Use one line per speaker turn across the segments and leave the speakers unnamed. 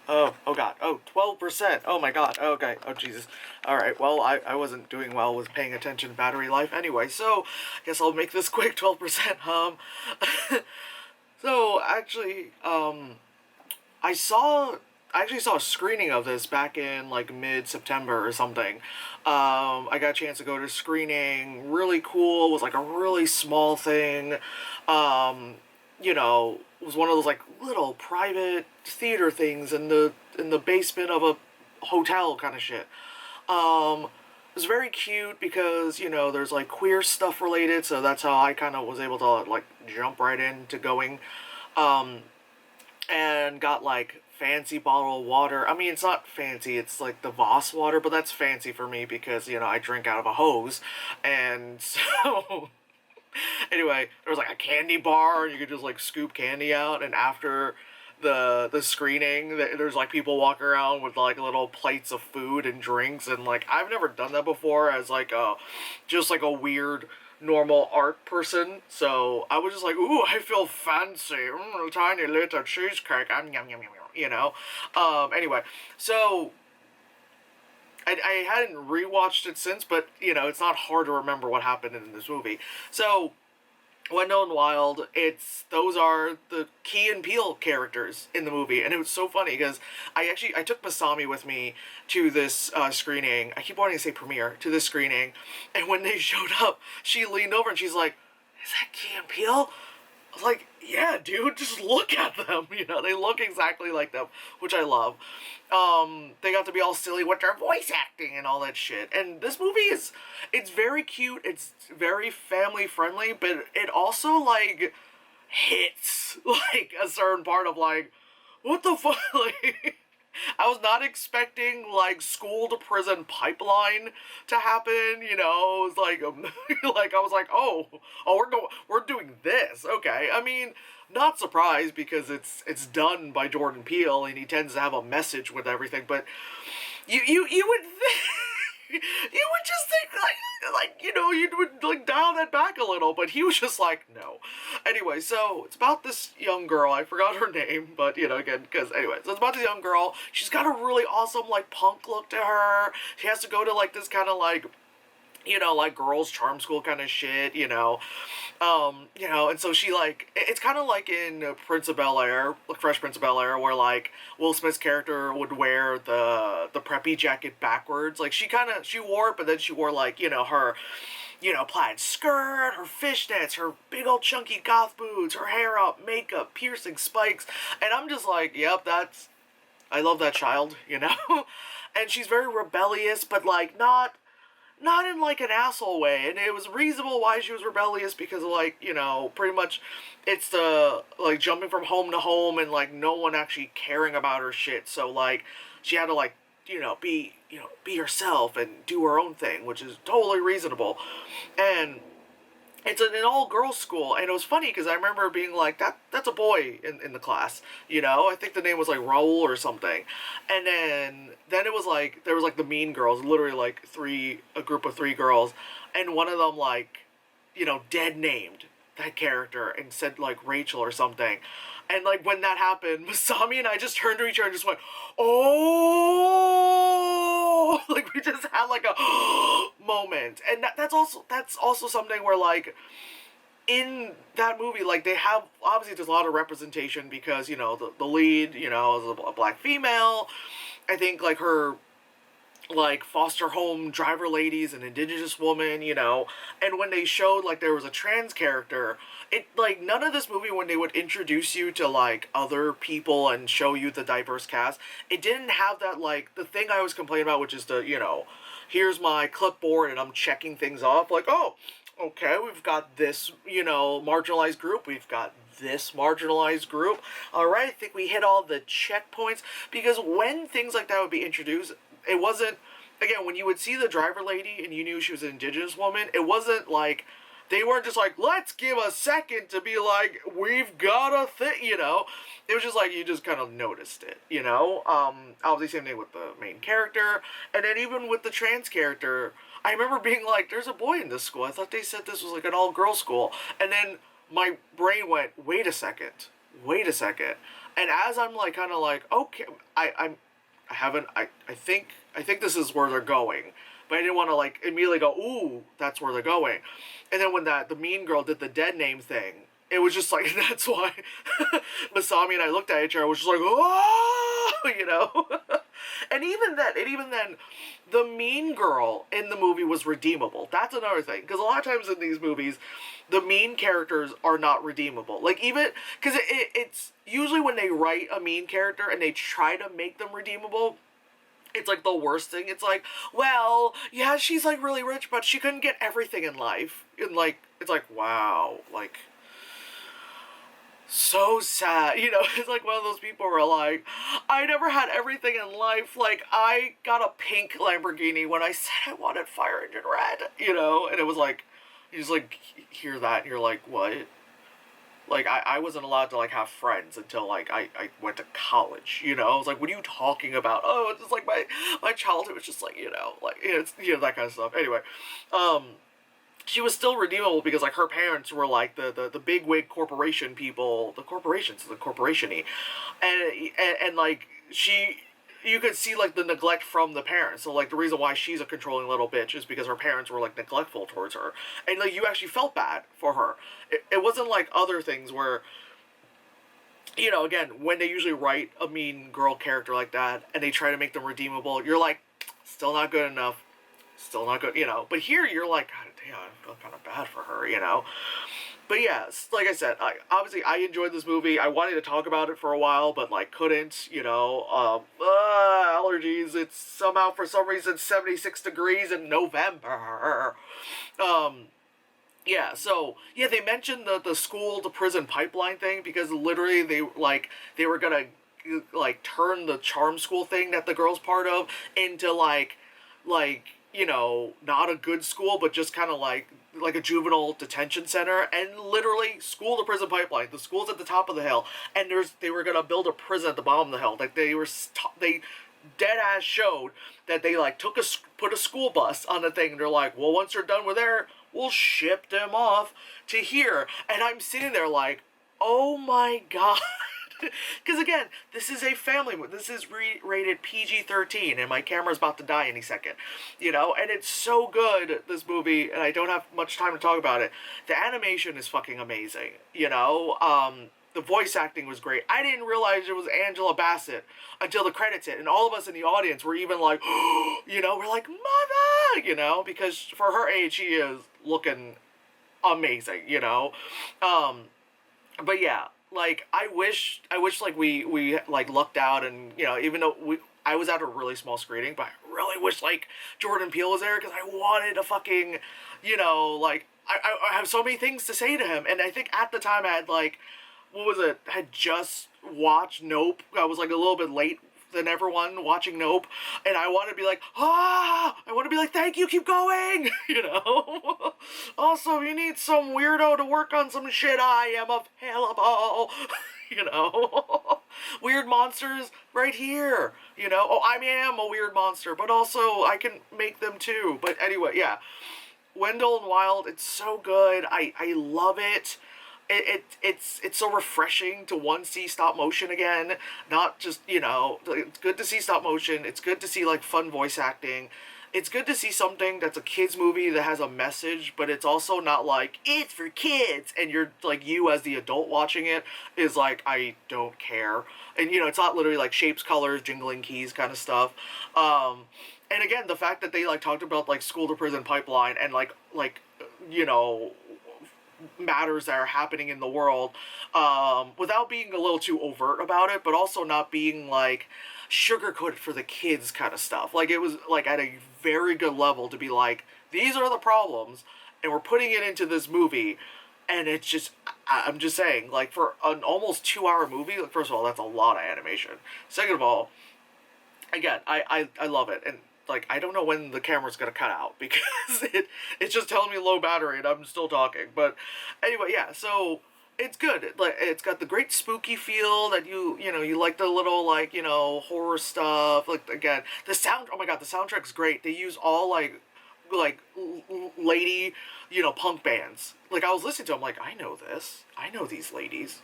Oh god. Oh, 12%. Oh my god. Okay. Oh Jesus. Alright, well, I wasn't doing well with paying attention to battery life anyway, so I guess I'll make this quick. 12%. So actually, I saw I actually saw a screening of this back in like mid-September or something. I got a chance to go to a screening. Really cool. It was like a really small thing. Um, it was one of those like little private theater things in the basement of a hotel kind of shit. It was very cute because there's like queer stuff related, so that's how I kind of was able to like jump right into going. Um, and got like fancy bottle of water. I mean, it's not fancy, it's like the Voss water, but that's fancy for me because, I drink out of a hose. And so, anyway, there was like a candy bar, and you could just like scoop candy out, and after the screening, there's like people walking around with like little plates of food and drinks, and like I've never done that before as like a just like a weird normal art person, so I was just like, ooh, I feel fancy. A tiny little cheesecake. Yum, yum, yum, anyway, so I hadn't rewatched it since, but it's not hard to remember what happened in this movie. So Wendell Wild, those are the Key and Peele characters in the movie, and it was so funny because I took Masami with me to this screening. I keep wanting to say premiere to this screening, and when they showed up, she leaned over and she's like, "Is that Key and Peele?" I was like, yeah, dude, just look at them. They look exactly like them, which I love. They got to be all silly with their voice acting and all that shit. And this movie it's very cute. It's very family friendly, but it also like hits like a certain part of like, what the fuck, like. I was not expecting like school to prison pipeline to happen. It was like like I was like, we're doing this. Okay, I mean, not surprised because it's done by Jordan Peele and he tends to have a message with everything. But you would you would just think you would like dial that back a little, but he was just like, no. Anyway, so it's about this young girl. I forgot her name, but again, because anyway, so it's about this young girl. She's got a really awesome like punk look to her. She has to go to like this kind of like like girls' charm school kind of shit, and so she like, it's kind of like in Prince of Bel-Air, like Fresh Prince of Bel-Air, where like Will Smith's character would wear the preppy jacket backwards. Like she wore it, but then she wore like, her, plaid skirt, her fishnets, her big old chunky goth boots, her hair up, makeup, piercing spikes, and I'm just like, yep, I love that child, and she's very rebellious, but like not in like an asshole way, and it was reasonable why she was rebellious because like pretty much it's the like jumping from home to home and like no one actually caring about her shit, so like she had to like be herself and do her own thing, which is totally reasonable. And it's an all-girls school, and it was funny because I remember being like, that's a boy in the class, I think the name was like Raul or something. And then it was like, there was like the mean girls, literally like a group of three girls, and one of them like, dead named that character and said like Rachel or something. And like when that happened, Masami and I just turned to each other and just went, oh, like we just had like a moment. And that's also something where like in that movie, like they have, obviously there's a lot of representation because the lead is a black female. I think like her like foster home driver lady's an indigenous woman, and when they showed like there was a trans character, it like none of this movie, when they would introduce you to like other people and show you the diverse cast, it didn't have that like the thing I was complaining about, which is the here's my clipboard and I'm checking things off, like, oh, okay, we've got this marginalized group, we've got this marginalized group, all right, I think we hit all the checkpoints. Because when things like that would be introduced, it wasn't, again, when you would see the driver lady and you knew she was an indigenous woman, it wasn't like, they weren't just like, let's give a second to be like, we've got a thing, It was just like, you just kind of noticed it, Obviously, same thing with the main character, and then even with the trans character, I remember being like, there's a boy in this school, I thought they said this was like an all-girls school, and then my brain went, wait a second, And as I'm like kind of like, okay, I haven't I think this is where they're going, but I didn't want to like immediately go, ooh, that's where they're going. And then when the mean girl did the dead name thing, it was just like that's why Masami and I looked at each other, was just like, oh, you know. And even then, the mean girl in the movie was redeemable. That's another thing, because a lot of times in these movies, the mean characters are not redeemable. Like even because it's usually when they write a mean character and they try to make them redeemable, it's like the worst thing. It's like, well, yeah, she's like really rich, but she couldn't get everything in life. And like, it's like, wow, like, so sad. You know, it's like one of those people where like, I never had everything in life. Like, I got a pink Lamborghini when I said I wanted fire engine red, you know? And it was like, you just like hear that and you're like, what? Like, I wasn't allowed to, like, have friends until, like, I went to college, you know? I was like, what are you talking about? Oh, it's just, like, my childhood was just, like, you know, like, it's, you know, that kind of stuff. Anyway, she was still redeemable because, like, her parents were, like, the bigwig corporation people, the corporations, the corporation-y. And, like, you could see, like, the neglect from the parents. So, like, the reason why she's a controlling little bitch is because her parents were, like, neglectful towards her. And, like, you actually felt bad for her. It wasn't like other things where, you know, again, when they usually write a mean girl character like that and they try to make them redeemable, you're like, still not good enough. Still not good, you know. But here, you're like, God damn, I feel kind of bad for her, you know. But yes, like I said, obviously I enjoyed this movie. I wanted to talk about it for a while, but like couldn't, you know. Allergies. It's somehow for some reason 76 degrees in November. Yeah, so yeah, they mentioned the school to prison pipeline thing because literally they were gonna like turn the charm school thing that the girl's part of into like you know, not a good school, but just kind of like a juvenile detention center. And literally, school to prison pipeline. The school's at the top of the hill, and they were gonna build a prison at the bottom of the hill. Like they dead ass showed that they like put a school bus on the thing. And they're like, well, once they're done with there, we'll ship them off to here. And I'm sitting there like, oh my god. Because again, this is a family movie. This is rated PG-13, and my camera's about to die any second. You know, and it's so good, this movie, and I don't have much time to talk about it. The animation is fucking amazing, you know? The voice acting was great. I didn't realize it was Angela Bassett until the credits hit, and all of us in the audience were even like, you know, we're like, mother, you know, because for her age, she is looking amazing, you know? But yeah, like I wish like we like lucked out, and you know, even though I was at a really small screening, but I really wish like Jordan Peele was there because I wanted to fucking, you know, like I have so many things to say to him. And I think at the time I had like, what was it? I had just watched Nope. I was like a little bit late than everyone watching Nope, and I want to be like, I want to be like, thank you, keep going, you know. Also, you need some weirdo to work on some shit, I am available, you know. Weird monsters right here, you know. Oh, I am a weird monster, but also I can make them too. But anyway, yeah, Wendell Wild, it's so good. I love it. It's so refreshing to see stop motion again. Not just, you know, it's good to see stop motion. It's good to see like fun voice acting. It's good to see something that's a kids movie that has a message, but it's also not like it's for kids and you're like, you as the adult watching it is like, I don't care. And you know, it's not literally like shapes, colors, jingling keys kind of stuff. And again, the fact that they like talked about like school to prison pipeline and like you know, matters that are happening in the world, without being a little too overt about it, but also not being like sugarcoated for the kids kind of stuff. Like it was like at a very good level to be like, these are the problems, and we're putting it into this movie. And it's just, I'm just saying, like for an almost 2-hour movie, like, first of all, that's a lot of animation. Second of all, again, I love it. And like, I don't know when the camera's gonna cut out because it's just telling me low battery and I'm still talking. But anyway, yeah, so it's good. Like, it's got the great spooky feel that you know, you like the little like, you know, horror stuff. Like again, the sound, oh my god, the soundtrack's great. They use all like like lady, punk bands. Like, I was listening to them, like, I know this. I know these ladies,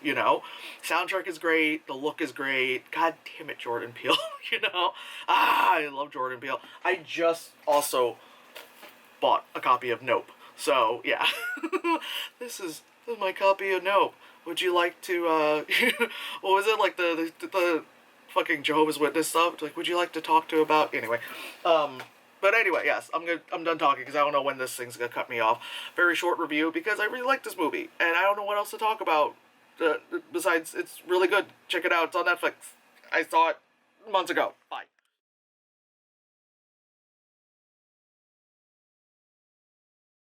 Soundtrack is great. The look is great. God damn it, Jordan Peele, I love Jordan Peele. I just also bought a copy of Nope. So, yeah. this is my copy of Nope. Would you like to, what was it, like, the fucking Jehovah's Witness stuff? Like, would you like to talk to about, anyway, but anyway, yes, I'm done talking because I don't know when this thing's gonna cut me off. Very short review because I really like this movie and I don't know what else to talk about. Besides, it's really good. Check it out. It's on Netflix. I saw it months ago. Bye.